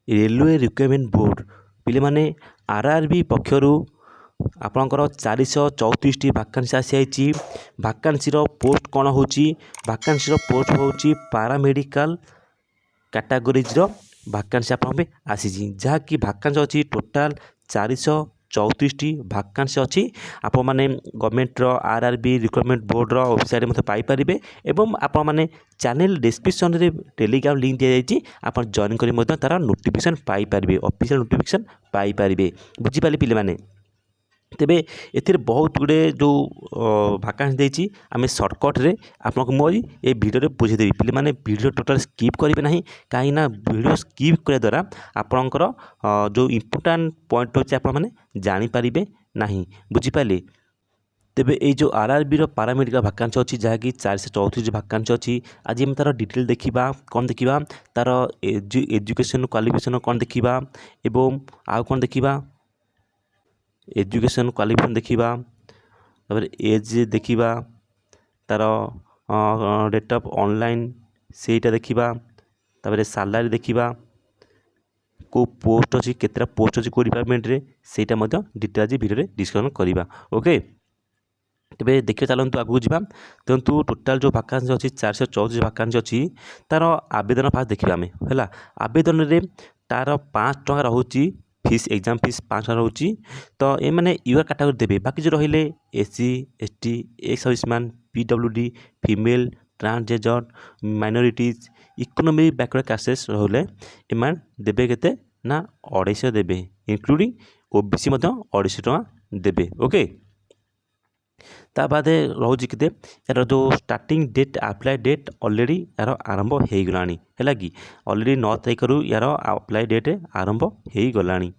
Railway recruitment board पे मैंने RRB पक्षर आपणकर 434 भाकांसी आसी भाकांसी पोस्ट कौन हो भाकांसी पोस्ट हो पारामेडिकल कैटेगोरीज भाकांसी आप आसी जहाँकि भाकांसी अच्छी टोटाल 434 भाकांसी अच्छी आप मैंने government RRB recruitment board website में पाइपर एवं आप मैंने चैनल डिस्क्रिप्शन रे टेलीग्राम लिंक दी जाइए आप जॉइन कर तार नोटिफिकेशन पाइपर ऑफिशियल नोटिफिकेशन पाइपर बुझीपारे पिले माने तेबे एथिर बहुत गुड़े जो भाकांसी देती आम सर्टकट्रे आपको मुझे ये भिडियो बुझेदेवी पे मैंने भिडियो टोटाल स्किप करेंगे ना कहीं भिडियो स्किप करने द्वारा आपणकर जो इम्पोर्टाट पॉइंट अच्छे आपने जानीपारे ना बुझीपारे तेबे ये जो आरआरबी पारामेडिकल भाकांसी अच्छी जहाँकि 434 भाकांसी अच्छी आज आम तार डिटेल देखा कौन देखा तार एजुकेशन क्वालिफिकेशन कौन देखा एवं आउ कौन देखा एजुकेशन क्वालिफिकेशन देखा एज देखा तार डेट ऑफ ऑनलाइन सेटा देखा सैलरी देखा को पोस्ट अच्छी केतटा पोस्ट अच्छी को डिपार्टमेंट रे सेटा डिटेल आज भिडियो डिस्कसन करवा ओके तेरे देखिए चलते आगू जा देखो टोटाल जो भाकांसी अच्छी 434 भाकांसी अच्छी तार आवेदन फास्ट देखा आम है आवेदन में तार 5 टଙ୍କା रोचे फीस एग्जाम फीस 5 टଙ୍କା रोचे तो ये मैंने यूआर कैटेगोरी देवे बाकी जो रही SC ST ex serviceman PWD female transgender minorities economic backward classes रहिले एम देवे केते ना 250 देवे इंक्लूडिंग ओबीसी 250 टଙ୍କା देवे ओके ता बाद रोचे के यार जो starting date apply date already यार आरंभ हो गलानी है कि ऑलरेडी 9 तारिख यार अप्लाई डेट आरंभ हो गलानी।